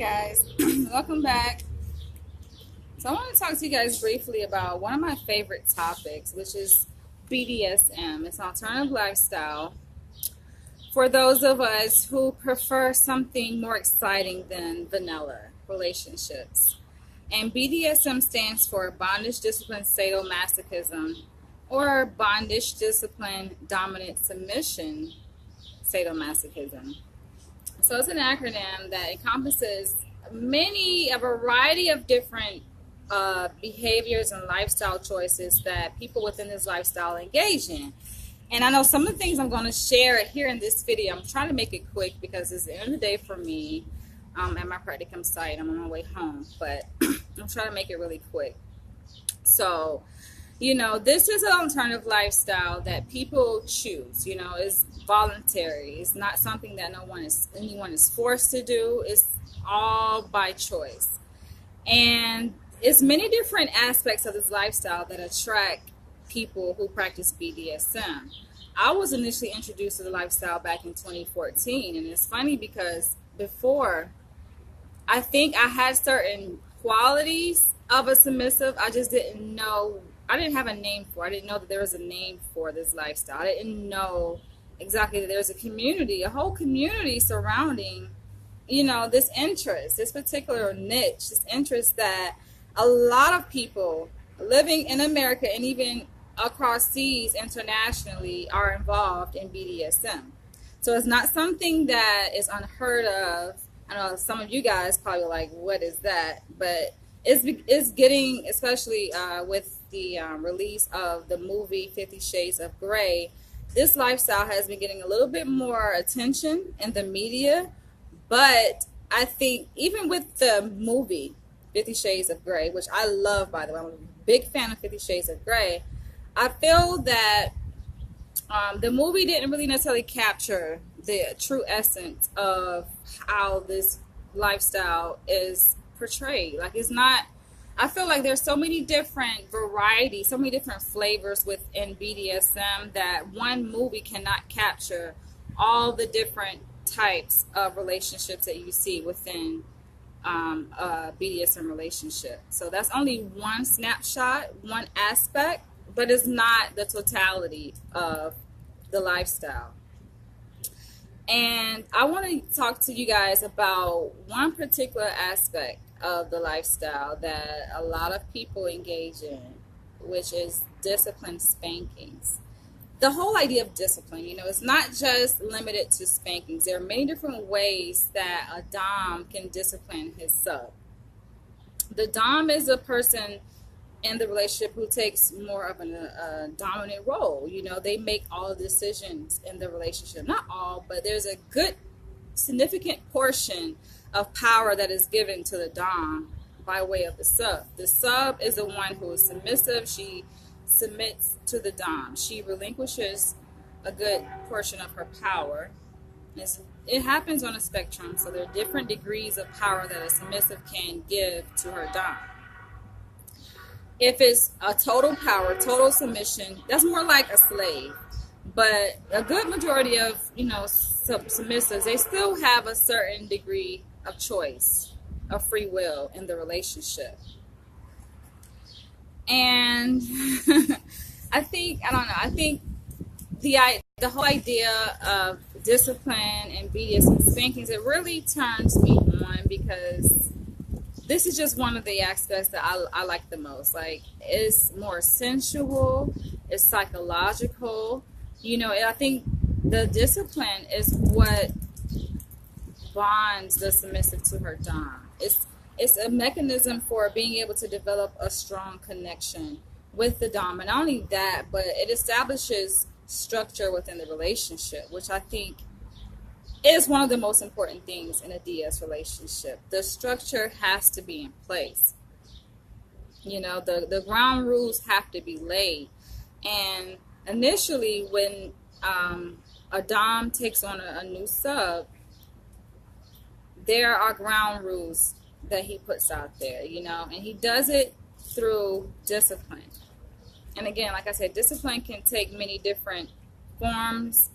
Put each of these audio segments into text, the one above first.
Guys, welcome back. So I want to talk to you guys briefly about one of my favorite topics, which is BDSM. It's an alternative lifestyle for those of us who prefer something more exciting than vanilla relationships. And BDSM stands for bondage, discipline, sadomasochism, or bondage, discipline, dominant, submission, sadomasochism. So it's an acronym that encompasses a variety of different behaviors and lifestyle choices that people within this lifestyle engage in. And I know some of the things I'm going to share here in this video, I'm trying to make it quick because it's the end of the day for me at my practicum site. I'm on my way home, but I'm trying to make it really quick. So, this is an alternative lifestyle that people choose. It's voluntary. It's not something that anyone is forced to do. It's all by choice. And it's many different aspects of this lifestyle that attract people who practice BDSM. I was initially introduced to the lifestyle back in 2014, and it's funny because before, I think I had certain qualities of a submissive. I just didn't know. I didn't have a name for it. I didn't know that there was a name for this lifestyle. I didn't know exactly that there's a whole community surrounding, this interest, this particular niche, this interest that a lot of people living in America and even across seas internationally are involved in BDSM. So it's not something that is unheard of. I know some of you guys probably like, what is that? But it's getting, especially with the release of the movie 50 Shades of Grey, this lifestyle has been getting a little bit more attention in the media. But I think even with the movie 50 Shades of Grey, which I love, by the way, I'm a big fan of 50 Shades of Grey, I feel that the movie didn't really necessarily capture the true essence of how this lifestyle is portrayed. Like, it's not, I feel like there's so many different varieties, so many different flavors within BDSM that one movie cannot capture all the different types of relationships that you see within a BDSM relationship. So that's only one snapshot, one aspect, but it's not the totality of the lifestyle. And I want to talk to you guys about one particular aspect of the lifestyle that a lot of people engage in, which is discipline spankings. The whole idea of discipline, it's not just limited to spankings. There are many different ways that a Dom can discipline his sub. The Dom is a person in the relationship who takes more of a dominant role. They make all the decisions in the relationship. Not all, but there's a good, significant portion of power that is given to the Dom by way of the sub. The sub is the one who is submissive. She submits to the Dom. She relinquishes a good portion of her power. It happens on a spectrum, so there are different degrees of power that a submissive can give to her Dom. If it's a total power, total submission, that's more like a slave. But a good majority of, submissives, they still have a certain degree of choice, of free will in the relationship. And I think the whole idea of discipline and BDSM spankings, it really turns me on because this is just one of the aspects that I like the most. Like, it's more sensual, it's psychological. I think the discipline is what bonds the submissive to her Dom. It's a mechanism for being able to develop a strong connection with the Dom. And not only that, but it establishes structure within the relationship, which I think is one of the most important things in a DS relationship. The structure has to be in place. The ground rules have to be laid. And initially, when a Dom takes on a new sub, there are ground rules that he puts out there, and he does it through discipline. And again, like I said, discipline can take many different forms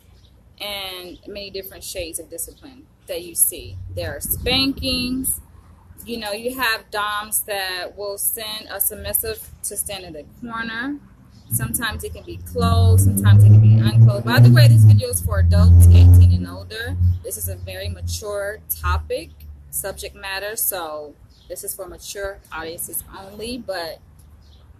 and many different shades of discipline that you see. There are spankings, You know, you have doms that will send a submissive to stand in the corner. Sometimes it can be closed, sometimes it can be unclosed. By the way, this video is for adults 18 and older. This is a very mature topic, subject matter, so this is for mature audiences only. But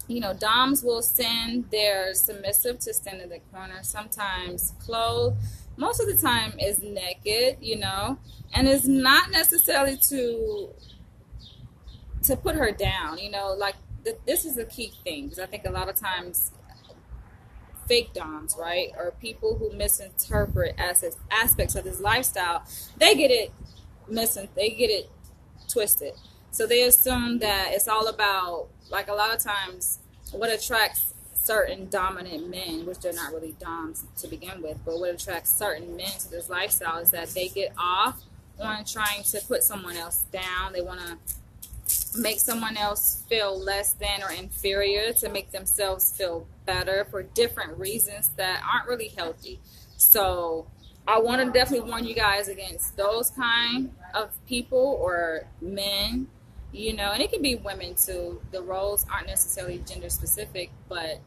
you know, doms will send their submissive to stand in the corner, sometimes clothed, most of the time is naked, you know, and it's not necessarily to put her down, you know, like this is a key thing, because I think a lot of times fake doms, right, or people who misinterpret aspects of this lifestyle, they get it twisted. So they assume that it's all about, like, a lot of times what attracts certain dominant men, which they're not really doms to begin with, but what attracts certain men to this lifestyle is that they get off on trying to put someone else down. They want to make someone else feel less than or inferior to make themselves feel better for different reasons that aren't really healthy. So I want to definitely warn you guys against those kind of people or men, you know, and it can be women too. The roles aren't necessarily gender specific, but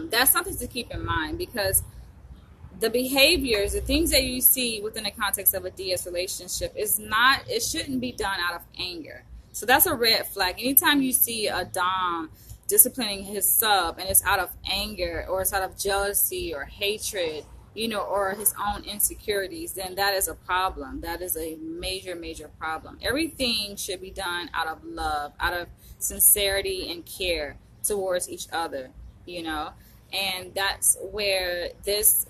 that's something to keep in mind, because the behaviors, the things that you see within the context of a DS relationship it shouldn't be done out of anger. So that's a red flag. Anytime you see a dom disciplining his sub and it's out of anger or it's out of jealousy or hatred, you know, or his own insecurities, then that is a problem. That is a major, major problem. Everything should be done out of love, out of sincerity and care towards each other, you know, and that's where this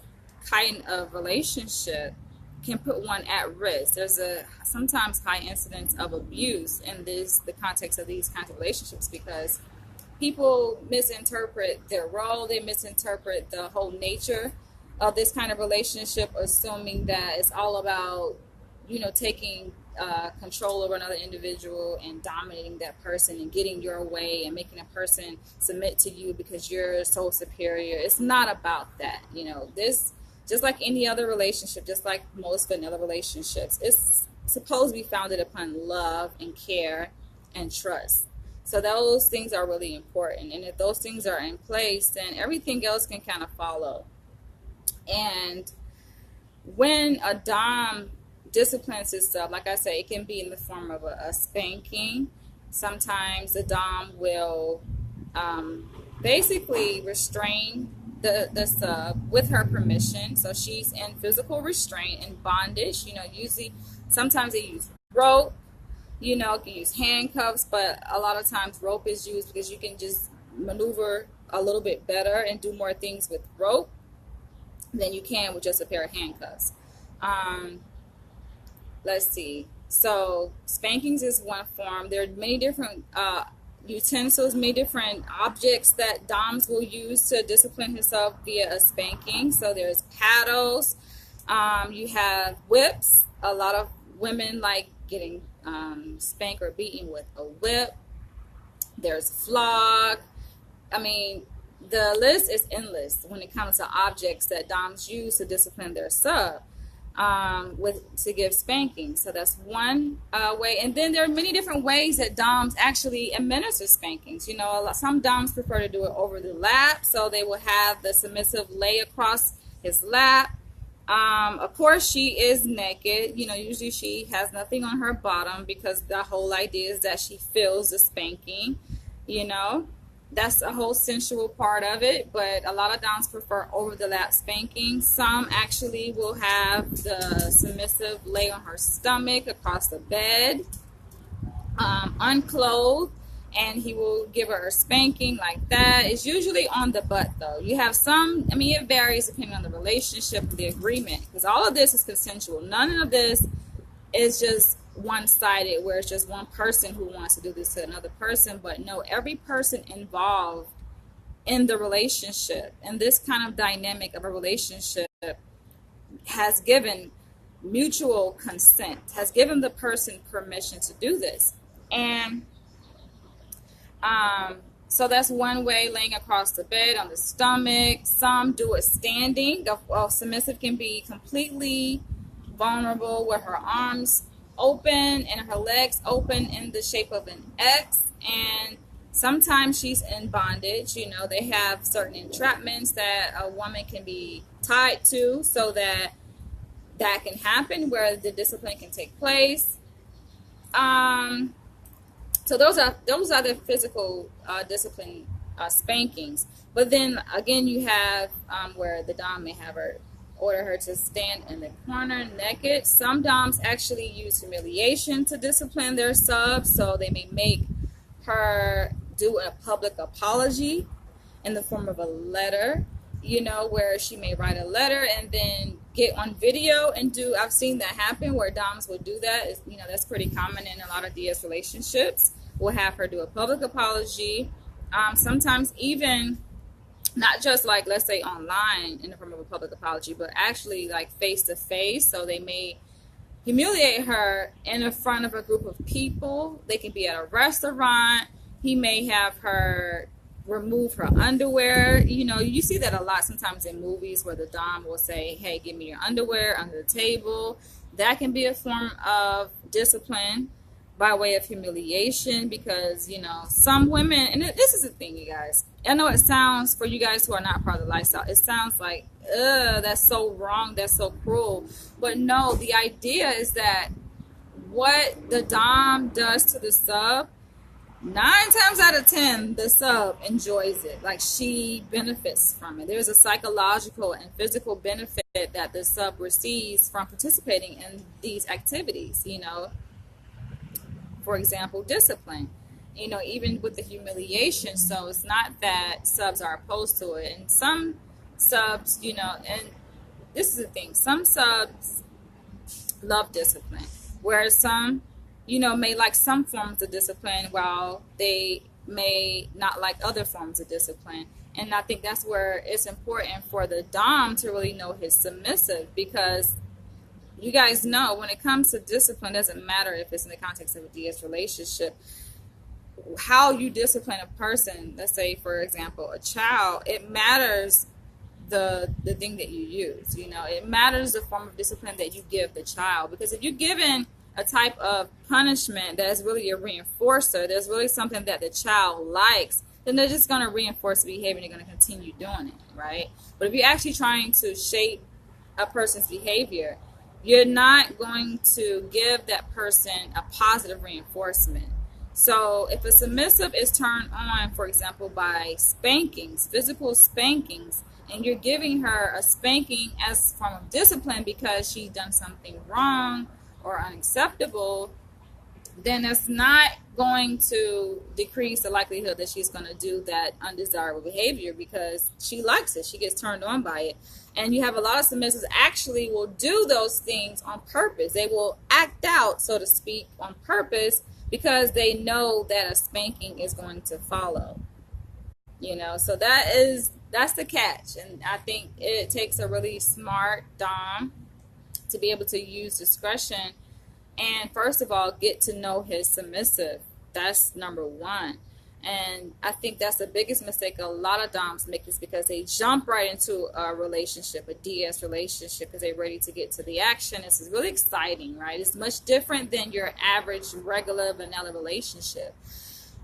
kind of relationship can put one at risk. There's a sometimes high incidence of abuse in the context of these kinds of relationships, because people misinterpret their role, they misinterpret the whole nature of this kind of relationship, assuming that it's all about, you know, taking control over another individual and dominating that person and getting your way and making a person submit to you because you're so superior. It's not about that. You know, this, just like any other relationship, just like most vanilla relationships, it's supposed to be founded upon love and care and trust. So those things are really important. And if those things are in place, then everything else can kind of follow. And when a dom disciplines himself, like I say, it can be in the form of a spanking. Sometimes the dom will basically restrain the sub with her permission. So she's in physical restraint and bondage. You know, usually sometimes they use rope, you know, can use handcuffs, but a lot of times rope is used because you can just maneuver a little bit better and do more things with rope than you can with just a pair of handcuffs. Let's see. So spankings is one form. There are many different utensils, many different objects that doms will use to discipline himself via a spanking. So there's paddles. You have whips. A lot of women like getting spanked or beaten with a whip. There's flog. I mean, the list is endless when it comes to objects that doms use to discipline their sub to give spanking. So that's one way. And then there are many different ways that doms actually administer spankings. You know, some doms prefer to do it over the lap, so they will have the submissive lay across his lap. Of course, she is naked. You know, usually she has nothing on her bottom, because the whole idea is that she feels the spanking, you know. That's a whole sensual part of it, but a lot of doms prefer over the lap spanking. Some actually will have the submissive lay on her stomach across the bed, unclothed, and he will give her a spanking like that. It's usually on the butt though. You have some, I mean, it varies depending on the relationship and the agreement, because all of this is consensual. None of this is just one-sided where it's just one person who wants to do this to another person. But no, every person involved in the relationship and this kind of dynamic of a relationship has given mutual consent, has given the person permission to do this. And so that's one way, laying across the bed on the stomach. Some do it standing. A submissive can be completely vulnerable with her arms open and her legs open in the shape of an X. And sometimes she's in bondage. You know, they have certain entrapments that a woman can be tied to so that that can happen where the discipline can take place. So those are the physical discipline spankings. But then again, you have where the dom may have her order her to stand in the corner naked. Some doms actually use humiliation to discipline their subs, so they may make her do a public apology in the form of a letter, you know, where she may write a letter and then get on video and do. I've seen that happen where doms will do that. It's, you know, that's pretty common in a lot of DS relationships. We'll have her do a public apology. Sometimes even not just like, let's say online in the form of a public apology, but actually like face to face. So they may humiliate her in front of a group of people. They can be at a restaurant. He may have her remove her underwear. You know, you see that a lot sometimes in movies where the dom will say, hey, give me your underwear under the table. That can be a form of discipline by way of humiliation, because, you know, some women, and this is the thing, you guys, I know it sounds, for you guys who are not part of the lifestyle, it sounds like, that's so wrong, that's so cruel. But no, the idea is that what the dom does to the sub, 9 times out of 10, the sub enjoys it. Like, she benefits from it. There's a psychological and physical benefit that the sub receives from participating in these activities, you know. For example, discipline, you know, even with the humiliation. So it's not that subs are opposed to it. And some subs, you know, and this is the thing, some subs love discipline, whereas some, you know, may like some forms of discipline while they may not like other forms of discipline. And I think that's where it's important for the dom to really know his submissive, because you guys know when it comes to discipline, it doesn't matter if it's in the context of a DS relationship, how you discipline a person, let's say, for example, a child, it matters the thing that you use. You know, it matters the form of discipline that you give the child, because if you're given a type of punishment that's really a reinforcer, there's really something that the child likes, then they're just going to reinforce the behavior and they're going to continue doing it, right? But if you're actually trying to shape a person's behavior, you're not going to give that person a positive reinforcement. So if a submissive is turned on, for example, by spankings, physical spankings, and you're giving her a spanking as a form of discipline because she's done something wrong or unacceptable, then it's not going to decrease the likelihood that she's going to do that undesirable behavior, because she likes it. She gets turned on by it. And you have a lot of submissives actually will do those things on purpose. They will act out, so to speak, on purpose, because they know that a spanking is going to follow. You know, so that's the catch. And I think it takes a really smart dom to be able to use discretion and, first of all, get to know his submissive. That's number one. And I think that's the biggest mistake a lot of doms make, is because they jump right into a relationship, a DS relationship, because they're ready to get to the action. This is really exciting, right? It's much different than your average, regular, vanilla relationship.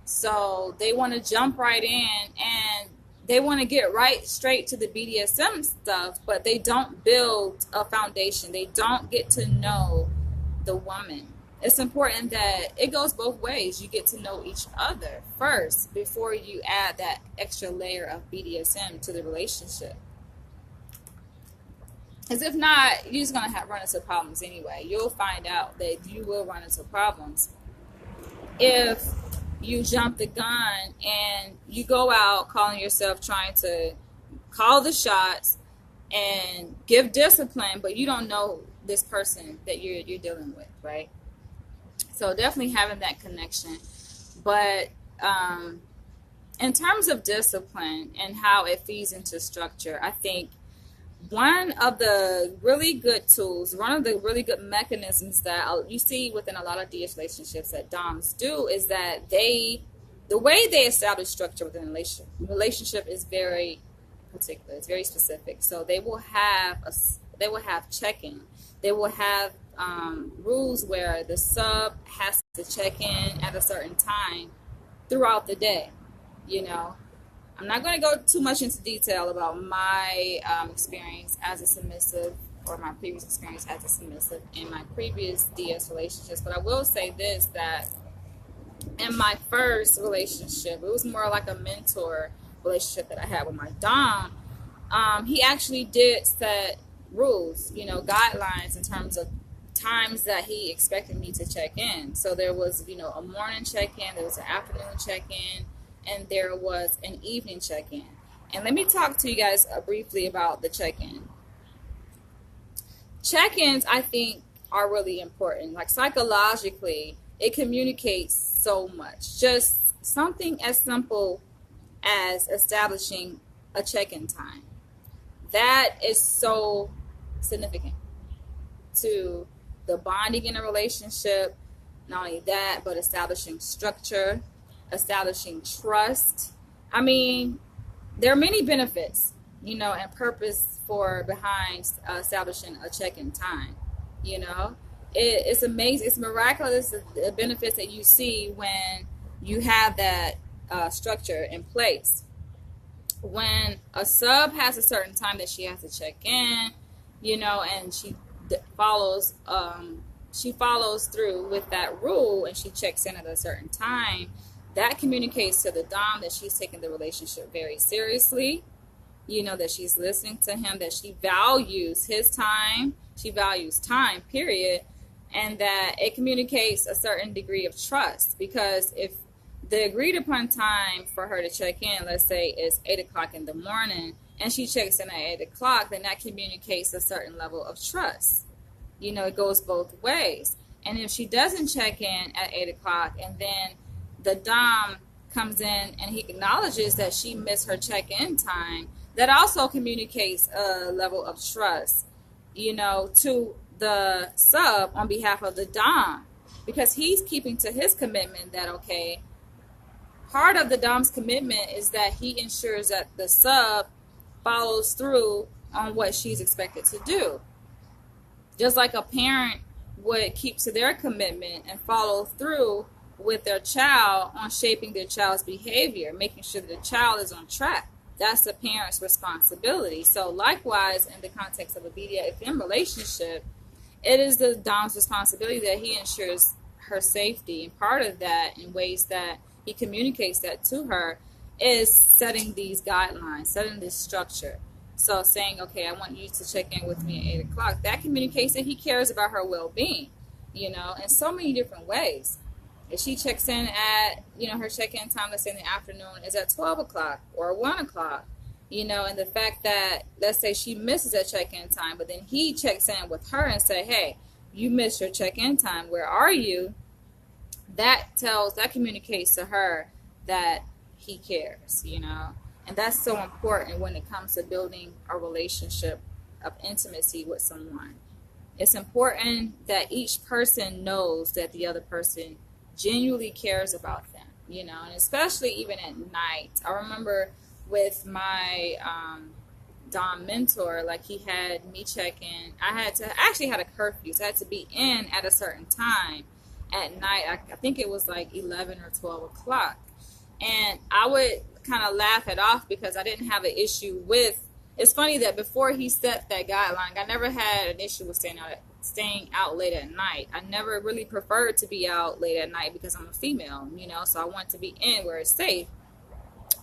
So they want to jump right in and they want to get right straight to the BDSM stuff, but they don't build a foundation. They don't get to know the woman. It's important that it goes both ways. You get to know each other first before you add that extra layer of BDSM to the relationship. Because if not, you're just going to run into problems anyway. You'll find out that you will run into problems if you jump the gun and you go out calling yourself trying to call the shots and give discipline, but you don't know this person that you're dealing with, right? So definitely having that connection. But in terms of discipline and how it feeds into structure, I think one of the really good tools, one of the really good mechanisms that you see within a lot of DS relationships that doms do is that the way they establish structure within a relationship is very particular. It's very specific. So they will have check-in. They will have rules where the sub has to check in at a certain time throughout the day. You know, I'm not going to go too much into detail about my experience as a submissive, or my previous experience as a submissive in my previous DS relationships, but I will say this, that in my first relationship, it was more like a mentor relationship that I had with my Dom. He actually did set rules, you know, guidelines in terms of times that he expected me to check in. So there was, you know, a morning check-in, there was an afternoon check-in, and there was an evening check-in. And let me talk to you guys briefly about the check-in. Check-ins, I think, are really important. Like, psychologically, it communicates so much. Just something as simple as establishing a check-in time. That is so significant to the bonding in a relationship. Not only that, but establishing structure, establishing trust. I mean, there are many benefits, you know, and purpose for behind establishing a check-in time. You know, it's amazing. It's miraculous, the benefits that you see when you have that structure in place. When a sub has a certain time that she has to check in, you know, and she follows through with that rule, and she checks in at a certain time, that communicates to the Dom that she's taking the relationship very seriously, you know, that she's listening to him, that she values his time, she values time, period, and that it communicates a certain degree of trust. Because if the agreed upon time for her to check in, let's say, is 8 o'clock in the morning, and she checks in at 8 o'clock, then that communicates a certain level of trust. You know, it goes both ways. And if she doesn't check in at 8 o'clock, and then the Dom comes in and he acknowledges that she missed her check-in time, that also communicates a level of trust, you know, to the sub on behalf of the Dom, because he's keeping to his commitment that, okay, part of the Dom's commitment is that he ensures that the sub follows through on what she's expected to do. Just like a parent would keep to their commitment and follow through with their child on shaping their child's behavior, making sure that the child is on track. That's the parent's responsibility. So likewise, in the context of a BDSM relationship, it is the Dom's responsibility that he ensures her safety. And part of that, in ways that he communicates that to her, is setting these guidelines, setting this structure. So saying, okay, I want you to check in with me at 8 o'clock. That communicates that he cares about her well-being, you know, in so many different ways. If she checks in at, you know, her check-in time, let's say in the afternoon, is at 12 o'clock or 1 o'clock, you know, and the fact that, let's say she misses that check-in time, but then he checks in with her and say, hey, you missed your check-in time, where are you? That communicates to her that he cares, you know. And that's so important when it comes to building a relationship of intimacy with someone. It's important that each person knows that the other person genuinely cares about them, you know, and especially even at night. I remember with my Dom mentor, like, he had me check in. I actually had a curfew, so I had to be in at a certain time at night. I think it was like 11 or 12 o'clock. And I would kind of laugh it off because I didn't have an issue with, it's funny that before he set that guideline, I never had an issue with staying out late at night. I never really preferred to be out late at night because I'm a female, you know, so I want to be in where it's safe.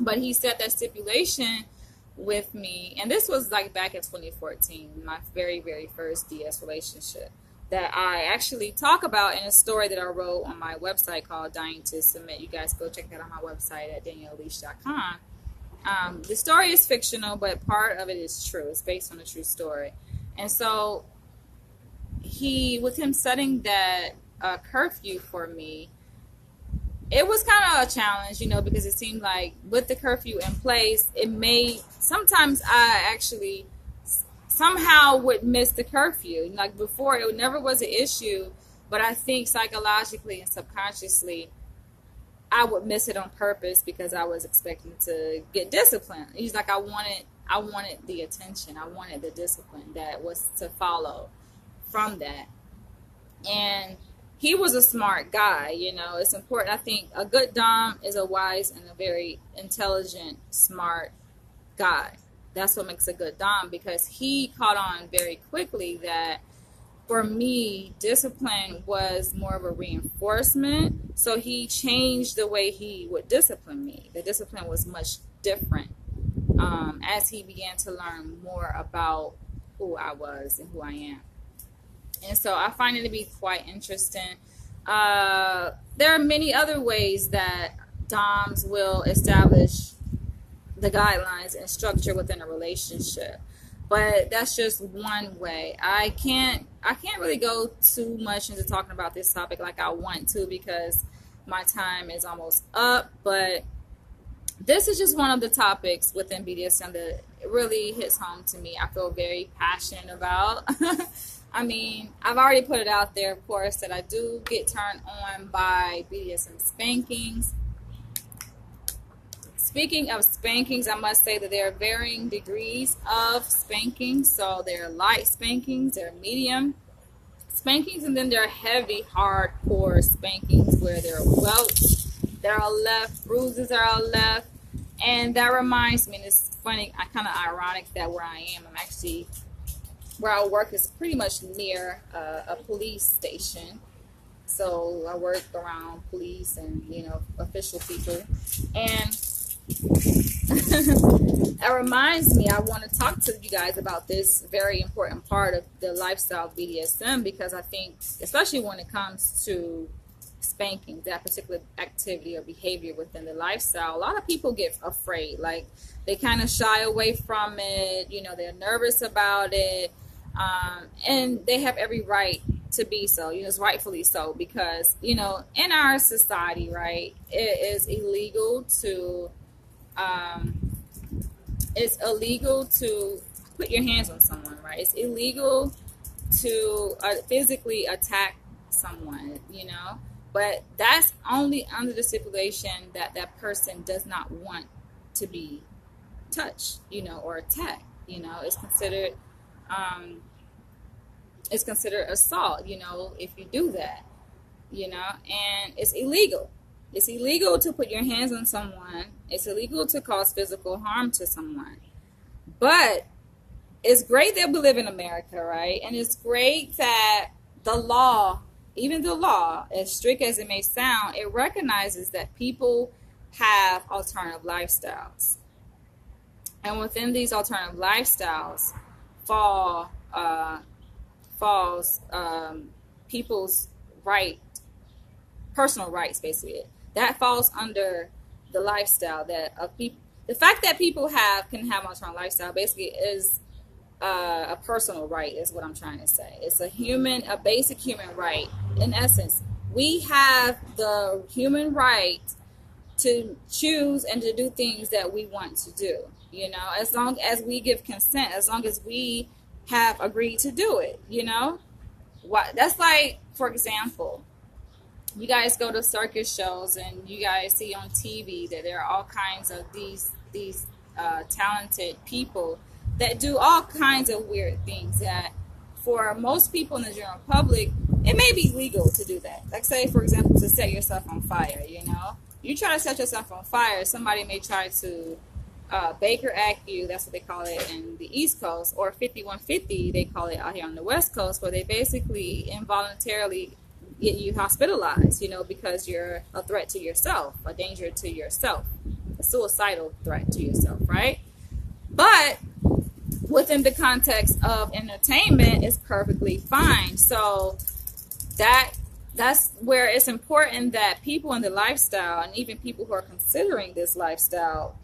But he set that stipulation with me, and this was like back in 2014, my very, very first DS relationship, that I actually talk about in a story that I wrote on my website called Dying to Submit. You guys go check that on my website at danielleleash.com. The story is fictional, but part of it is true. It's based on a true story. And so with him setting that curfew for me, it was kind of a challenge, you know, because it seemed like with the curfew in place, sometimes I actually somehow would miss the curfew. Like before, it never was an issue, but I think psychologically and subconsciously, I would miss it on purpose because I was expecting to get disciplined. He's like, I wanted the attention. I wanted the discipline that was to follow from that. And he was a smart guy. You know, it's important. I think a good dom is a wise and a very intelligent, smart guy. That's what makes a good dom, because he caught on very quickly that for me, discipline was more of a reinforcement. So he changed the way he would discipline me. The discipline was much different as he began to learn more about who I was and who I am. And so I find it to be quite interesting. There are many other ways that DOMs will establish the guidelines and structure within a relationship, but that's just one way. I can't really go too much into talking about this topic like I want to, because my time is almost up. But this is just one of the topics within BDSM that really hits home to me. I feel very passionate about. I mean, I've already put it out there, of course, that I do get turned on by BDSM spankings. Speaking of spankings, I must say that there are varying degrees of spankings. So there are light spankings, there are medium spankings, and then there are heavy, hardcore spankings where there are welts that are left, bruises that are left. And that reminds me, and it's funny, kind of ironic that where I am, I'm actually, where I work is pretty much near a police station. So I work around police and, you know, official people. And that reminds me, I want to talk to you guys about this very important part of the lifestyle of BDSM, because I think, especially when it comes to spanking, that particular activity or behavior within the lifestyle, a lot of people get afraid. Like, they kind of shy away from it. You know, they're nervous about it. And they have every right to be so. You know, it's rightfully so, because, you know, in our society, right, it is illegal to put your hands on someone, right? It's illegal to physically attack someone, you know, but that's only under the stipulation that that person does not want to be touched, you know, or attacked. You know, it's considered assault, you know, if you do that, you know, and it's illegal. It's illegal to put your hands on someone. It's illegal to cause physical harm to someone. But it's great that we live in America, right? And it's great that the law, even the law, as strict as it may sound, it recognizes that people have alternative lifestyles. And within these alternative lifestyles falls people's personal rights, basically. That falls under the lifestyle that of people. The fact that people can have alternative lifestyle basically is a personal right, is what I'm trying to say. It's a basic human right. In essence, we have the human right to choose and to do things that we want to do. You know, as long as we give consent, as long as we have agreed to do it. You know, that's like, for example, you guys go to circus shows and you guys see on TV that there are all kinds of these talented people that do all kinds of weird things that for most people in the general public, it may be legal to do that. Like, say, for example, to set yourself on fire. You know, you try to set yourself on fire, somebody may try to Baker Act you, that's what they call it in the East Coast, or 5150 they call it out here on the West Coast, where they basically involuntarily get you hospitalized, you know, because you're a threat to yourself, a danger to yourself, a suicidal threat to yourself, right? But within the context of entertainment, it's perfectly fine. So that's where it's important that people in the lifestyle, and even people who are considering this lifestyle,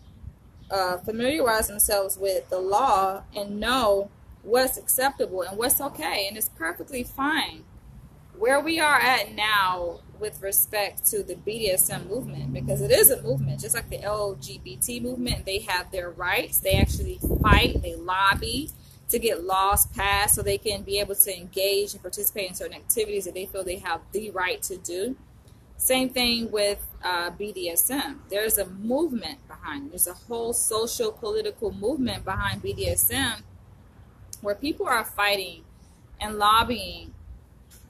familiarize themselves with the law and know what's acceptable and what's okay, and it's perfectly fine. Where we are at now with respect to the BDSM movement, because it is a movement, just like the LGBT movement, they have their rights. They actually fight, they lobby to get laws passed so they can be able to engage and participate in certain activities that they feel they have the right to do. Same thing with BDSM. There's a movement behind it. There's a whole social, political movement behind BDSM where people are fighting and lobbying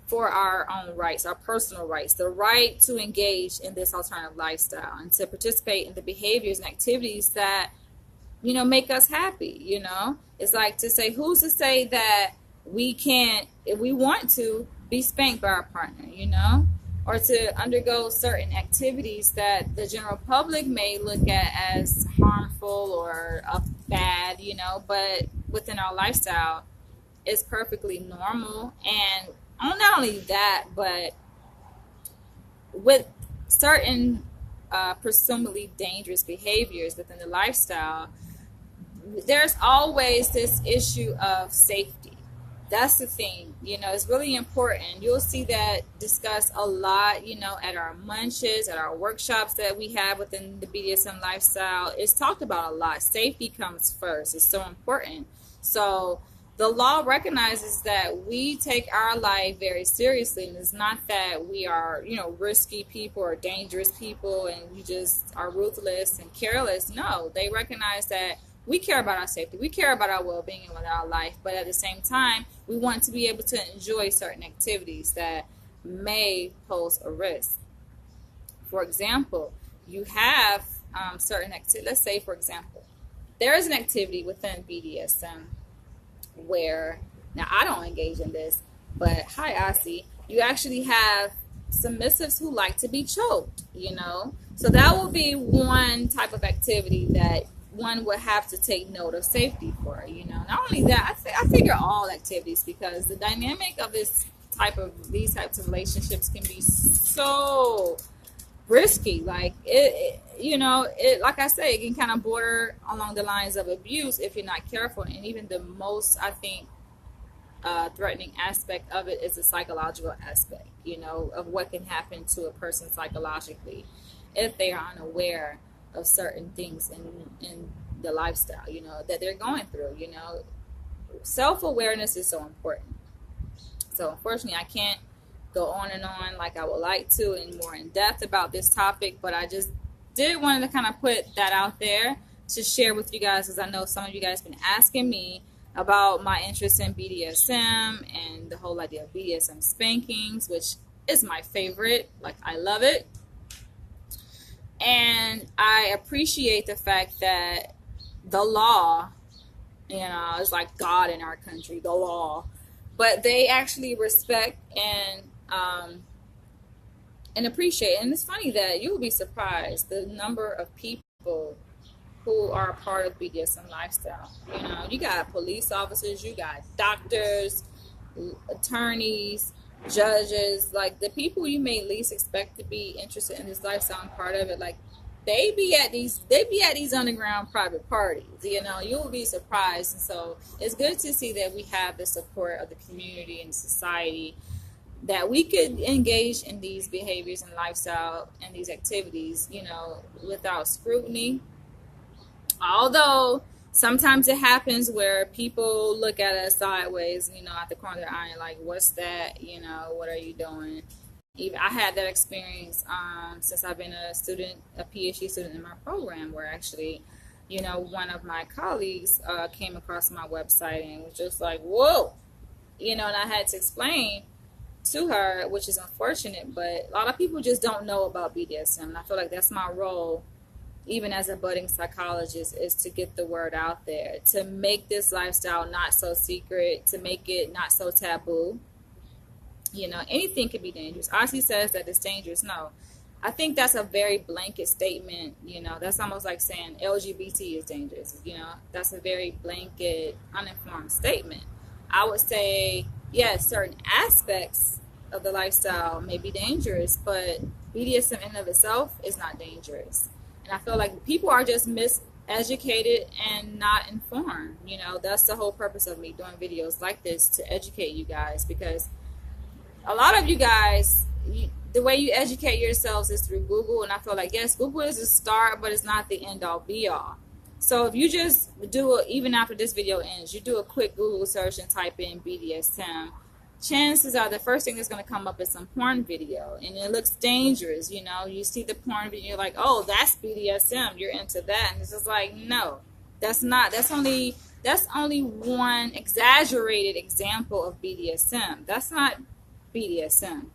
for our own rights, our personal rights, the right to engage in this alternative lifestyle and to participate in the behaviors and activities that, make us happy. It's like to say, who's to say that we can't, if we want to, be spanked by our partner, or to undergo certain activities that the general public may look at as harmful or bad, but within our lifestyle, it's perfectly normal. And not only that, but with certain presumably dangerous behaviors within the lifestyle, there's always this issue of safety. That's the thing, it's really important. You'll see that discussed a lot, at our munches, at our workshops that we have within the BDSM lifestyle. It's talked about a lot. Safety comes first. It's so important. So the law recognizes that we take our life very seriously, and it's not that we are, risky people or dangerous people and we just are ruthless and careless. No, they recognize that we care about our safety. We care about our well-being and with our life, but at the same time, we want to be able to enjoy certain activities that may pose a risk. For example, you have certain activities. Let's say, for example, there is an activity within BDSM where, now I don't engage in this, but hi, Asi, you actually have submissives who like to be choked, So that will be one type of activity that one would have to take note of safety for, Not only that, I figure all activities, because the dynamic of these types of relationships can be so risky. Like it like I say, it can kind of border along the lines of abuse if you're not careful. And even the most, I think, threatening aspect of it is the psychological aspect, of what can happen to a person psychologically if they are unaware of certain things in the lifestyle, that they're going through. Self-awareness is so important. So unfortunately, I can't go on and on like I would like to and more in depth about this topic, but I just did want to kind of put that out there to share with you guys, because I know some of you guys have been asking me about my interest in BDSM and the whole idea of BDSM spankings, which is my favorite. Like, I love it. And I appreciate the fact that the law, is like God in our country, the law, but they actually respect and appreciate. And it's funny that you will be surprised the number of people who are a part of BDSM lifestyle. You got police officers, you got doctors, attorneys, judges, like the people you may least expect to be interested in this lifestyle and part of it. Like, they be at these underground private parties. You will be surprised. And so it's good to see that we have the support of the community and society, that we could engage in these behaviors and lifestyle and these activities, without scrutiny. Although sometimes it happens where people look at us sideways, at the corner of their eye, like, what's that? What are you doing? Even I had that experience since I've been a PhD student in my program, where actually, one of my colleagues came across my website and was just like, whoa, and I had to explain to her, which is unfortunate, but a lot of people just don't know about BDSM. And I feel like that's my role, even as a budding psychologist, is to get the word out there, to make this lifestyle not so secret, to make it not so taboo. Anything can be dangerous. Ozzy says that it's dangerous. No, I think that's a very blanket statement. That's almost like saying LGBT is dangerous. That's a very blanket, uninformed statement. I would say, yes, certain aspects of the lifestyle may be dangerous, but BDSM in and of itself is not dangerous. And I feel like people are just miseducated and not informed. That's the whole purpose of me doing videos like this, to educate you guys, because a lot of you guys, the way you educate yourselves is through Google. And I feel like, yes, Google is a start, but it's not the end all be all. So if you just even after this video ends, you do a quick Google search and type in BDSM, chances are the first thing that's going to come up is some porn video, and it looks dangerous. You see the porn video, you're like, oh, that's BDSM, you're into that. And it's just like, no, that's not. That's only one exaggerated example of BDSM. That's not BDSM.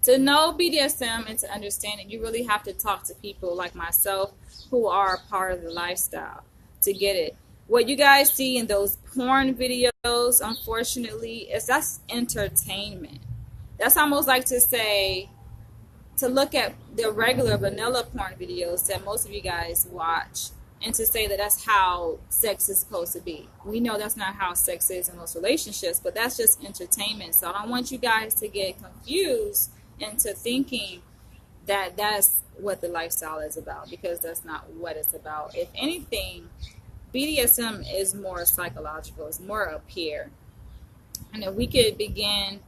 To know BDSM and to understand it, you really have to talk to people like myself who are a part of the lifestyle to get it. What you guys see in those porn videos, unfortunately, that's entertainment. That's almost like to say, to look at the regular vanilla porn videos that most of you guys watch and to say that that's how sex is supposed to be. We know that's not how sex is in most relationships, but that's just entertainment. So I don't want you guys to get confused into thinking that that's what the lifestyle is about, because that's not what it's about. If anything, BDSM is more psychological. It's more up here. And if we could begin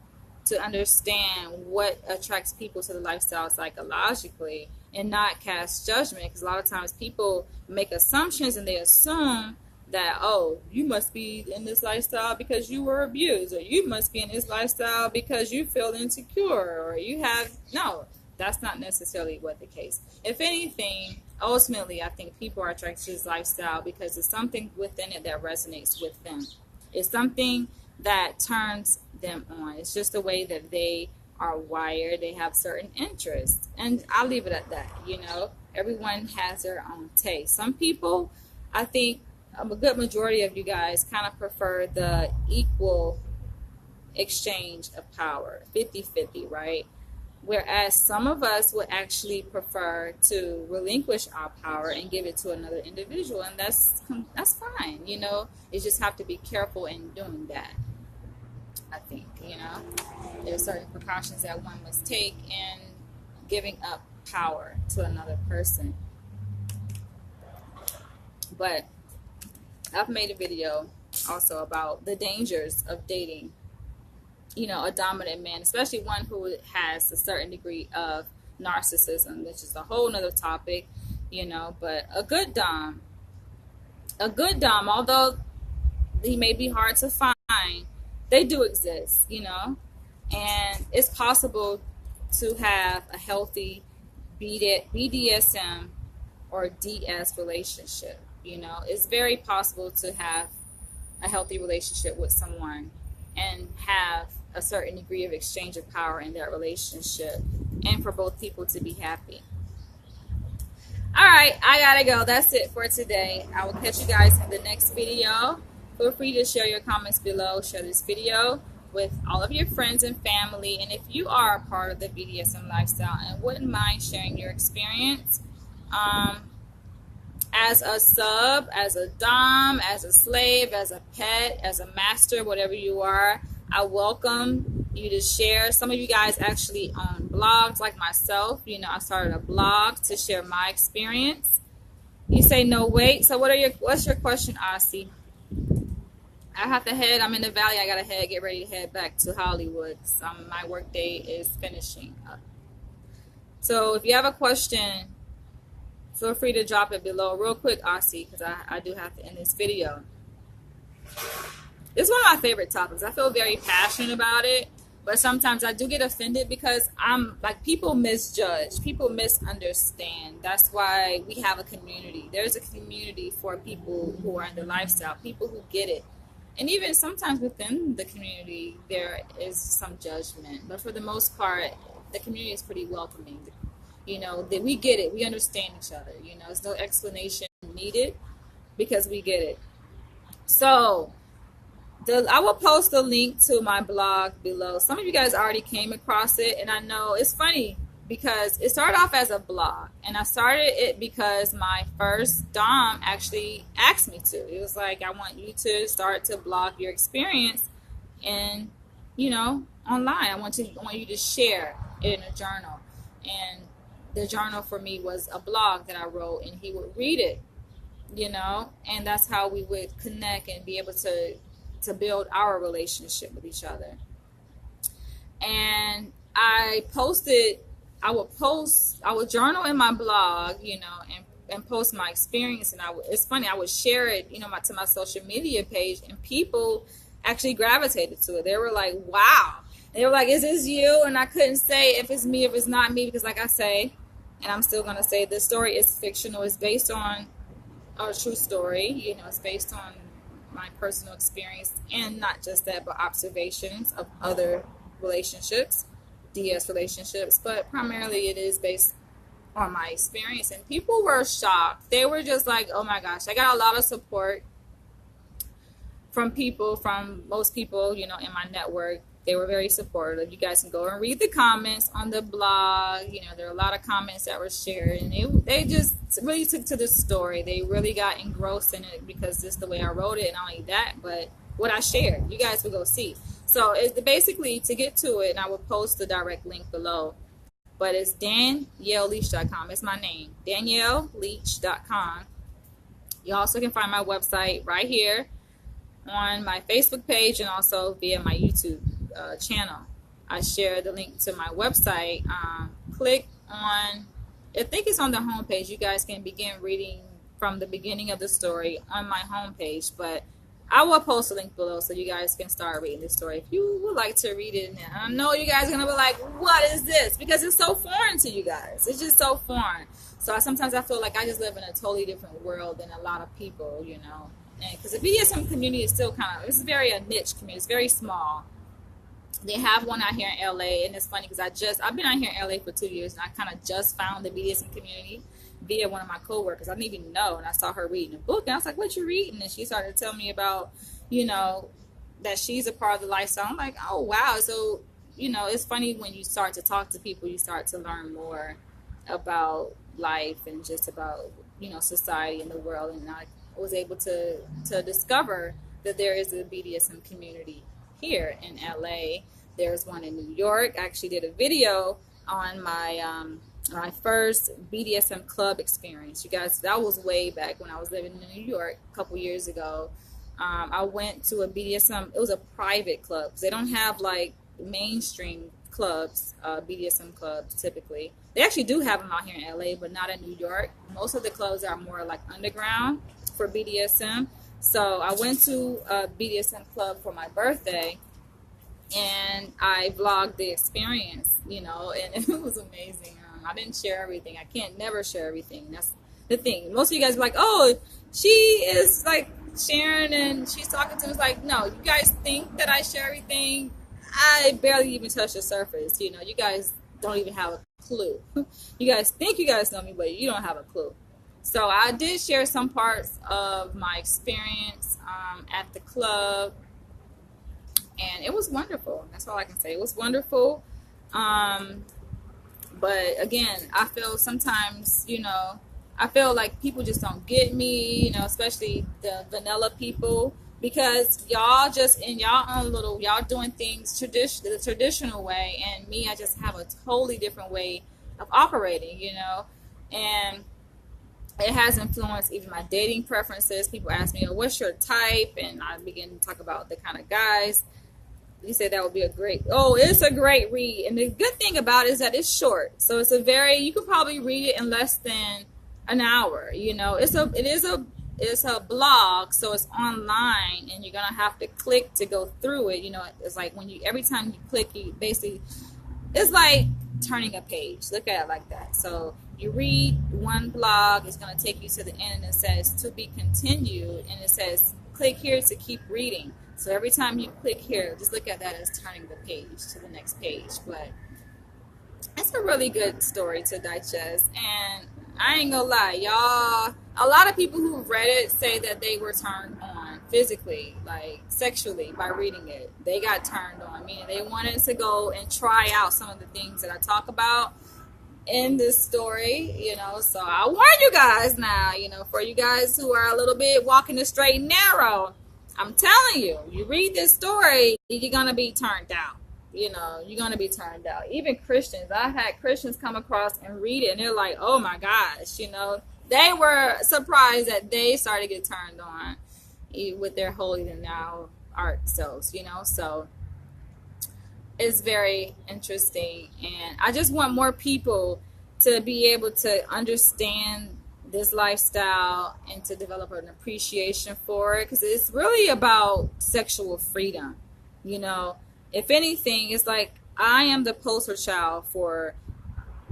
to understand what attracts people to the lifestyle psychologically and not cast judgment, because a lot of times people make assumptions and they assume that, oh, you must be in this lifestyle because you were abused, or you must be in this lifestyle because you feel insecure, or you have, no, that's not necessarily what the case. If anything, ultimately, I think people are attracted to this lifestyle because there's something within it that resonates with them. It's something that turns them on. It's just the way that they are wired. They have certain interests. And I'll leave it at that. You know, everyone has their own taste. Some people, I think a good majority of you guys kind of prefer the equal exchange of power, 50-50, right? Whereas some of us would actually prefer to relinquish our power and give it to another individual, and that's fine. You know, you just have to be careful in doing that. I think, you know, there's certain precautions that one must take in giving up power to another person. But I've made a video also about the dangers of dating, you know, a dominant man, especially one who has a certain degree of narcissism, which is a whole nother topic, you know. But a good dom, although he may be hard to find, they do exist, you know, and it's possible to have a healthy BDSM or DS relationship. You know, it's very possible to have a healthy relationship with someone and have a certain degree of exchange of power in that relationship, and for both people to be happy. All right, I gotta go. That's it for today. I will catch you guys in the next video. Feel free to share your comments below. Share this video with all of your friends and family. And if you are a part of the BDSM lifestyle and wouldn't mind sharing your experience as a sub, as a dom, as a slave, as a pet, as a master, whatever you are, I welcome you to share. Some of you guys actually own blogs like myself. You know, I started a blog to share my experience. You say no wait. So what's your question, Aussie? I have to head. I'm in the valley. I gotta get ready to head back to Hollywood. My work day is finishing up. So if you have a question, feel free to drop it below real quick, Aussie, because I do have to end this video. It's one of my favorite topics. I feel very passionate about it, but sometimes I do get offended because I'm like, people misjudge, people misunderstand. That's why we have a community. There's a community for people who are in the lifestyle, people who get it. And even sometimes within the community, there is some judgment. But for the most part, the community is pretty welcoming. You know, that we get it. We understand each other. You know, there's no explanation needed because we get it. So I will post a link to my blog below. Some of you guys already came across it. And I know it's funny because it started off as a blog. And I started it because my first dom actually asked me to. It was like, I want you to start to blog your experience and, you know, online. I want you to share it in a journal. And the journal for me was a blog that I wrote, and he would read it, you know, and that's how we would connect and be able to build our relationship with each other. And I would journal in my blog, you know, and post my experience. And it's funny, I would share it, you know, to my social media page, and people actually gravitated to it. They were like, wow. They were like, is this you? And I couldn't say if it's me, if it's not me, because like I say, and I'm still going to say, this story is fictional. It's based on a true story. You know, it's based on my personal experience, and not just that, but observations of other relationships, DS relationships, but primarily it is based on my experience. And people were shocked. They were just like, oh my gosh, I got a lot of support from people, from most people, you know, in my network. They were very supportive. You guys can go and read the comments on the blog. You know, there are a lot of comments that were shared, and they just really took to the story. They really got engrossed in it because this is the way I wrote it, and not only that, but what I shared. You guys will go see. So it's basically, to get to it, and I will post the direct link below, but it's DanielleLeach.com. It's my name, DanielleLeach.com. You also can find my website right here on my Facebook page and also via my YouTube channel. I share the link to my website. Click on, I think it's on the homepage. You guys can begin reading from the beginning of the story on my homepage, but I will post a link below so you guys can start reading the story if you would like to read it. And I know you guys are going to be like, what is this? Because it's so foreign to you guys. It's just so foreign. So sometimes I feel like I just live in a totally different world than a lot of people, you know. Because the BDSM community is still kind of, it's very a niche community. It's very small. They have one out here in LA, and it's funny because I've been out here in LA for 2 years, and I kind of just found the BDSM community via one of my coworkers. I didn't even know, and I saw her reading a book, and I was like, what you reading? And she started to tell me about, you know, that she's a part of the lifestyle. I'm like, oh wow. So, you know, it's funny when you start to talk to people, you start to learn more about life and just about, you know, society and the world. And I was able to discover that there is a BDSM community here in LA. There's one in New York. I actually did a video on my first BDSM club experience. You guys, that was way back when I was living in New York a couple years ago. I went to a BDSM, it was a private club, because they don't have like mainstream clubs, BDSM clubs typically. They actually do have them out here in LA, but not in New York. Most of the clubs are more like underground for BDSM. So I went to a BDSM club for my birthday, and I vlogged the experience, you know, and it was amazing. I didn't share everything. I can't never share everything. That's the thing. Most of you guys are like, oh, she is like sharing and she's talking to us. Like, no, you guys think that I share everything. I barely even touch the surface. You know, you guys don't even have a clue. You guys think you guys know me, but you don't have a clue. So I did share some parts of my experience at the club, and it was wonderful. That's all I can say. It was wonderful. But again, I feel sometimes, you know, I feel like people just don't get me, you know, especially the vanilla people, because y'all just in y'all own little, y'all doing things the traditional way, and me, I just have a totally different way of operating, you know, and it has influenced even my dating preferences. People ask me, oh, what's your type? And I begin to talk about the kind of guys. You said that would be it's a great read. And the good thing about it is that it's short. So it's you could probably read it in less than an hour. You know, it's a blog, so it's online, and you're going to have to click to go through it. You know, it's like every time you click, you basically, it's like turning a page. Look at it like that. So you read one blog, it's going to take you to the end, and it says to be continued, and it says click here to keep reading. So every time you click here, just look at that as turning the page to the next page. But it's a really good story to digest, and I ain't gonna lie, y'all, a lot of people who read it say that they were turned on physically, like sexually, by reading it. They got turned on, meaning they wanted to go and try out some of the things that I talk about in this story, you know. So I warn you guys now, you know, for you guys who are a little bit walking the straight and narrow, I'm telling you, you read this story, you're going to be turned out. You know, you're going to be turned out. Even Christians, I had Christians come across and read it, and they're like, oh my gosh, you know, they were surprised that they started to get turned on with their holy and now art selves, you know. So it's very interesting, and I just want more people to be able to understand this lifestyle and to develop an appreciation for it, because it's really about sexual freedom. You know, if anything, it's like I am the poster child for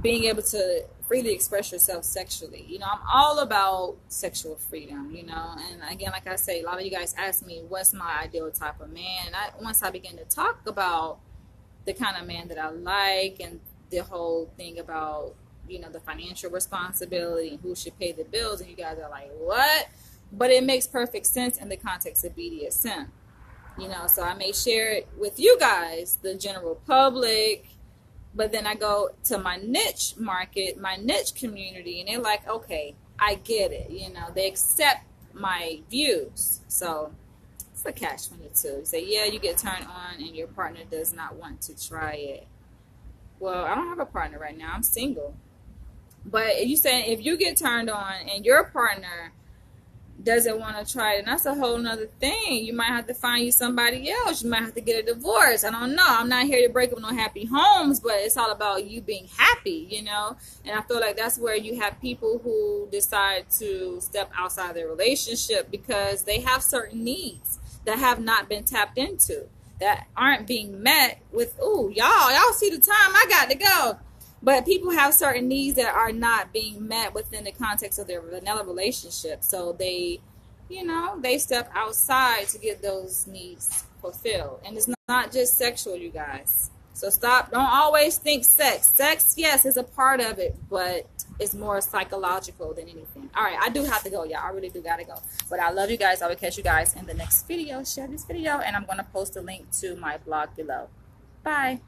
being able to freely express yourself sexually. You know, I'm all about sexual freedom, you know. And again, like I say, a lot of you guys ask me what's my ideal type of man, and once I begin to talk about the kind of man that I like, and the whole thing about, you know, the financial responsibility and who should pay the bills. And you guys are like, what? But it makes perfect sense in the context of BDSM. You know, so I may share it with you guys, the general public, but then I go to my niche market, my niche community, and they're like, okay, I get it. You know, they accept my views. So it's a catch-22. You say, yeah, you get turned on and your partner does not want to try it. Well, I don't have a partner right now. I'm single. But you saying if you get turned on and your partner doesn't want to try it, and that's a whole nother thing. You might have to find you somebody else. You might have to get a divorce. I don't know. I'm not here to break up no happy homes, but it's all about you being happy, you know. And I feel like that's where you have people who decide to step outside their relationship because they have certain needs that have not been tapped into, that aren't being met with, ooh, y'all see the time, I got to go. But people have certain needs that are not being met within the context of their vanilla relationship. So they, you know, they step outside to get those needs fulfilled. And it's not just sexual, you guys. So stop. Don't always think sex. Sex, yes, is a part of it, but it's more psychological than anything. All right, I do have to go, y'all. I really do got to go. But I love you guys. I will catch you guys in the next video. Share this video, and I'm going to post a link to my blog below. Bye.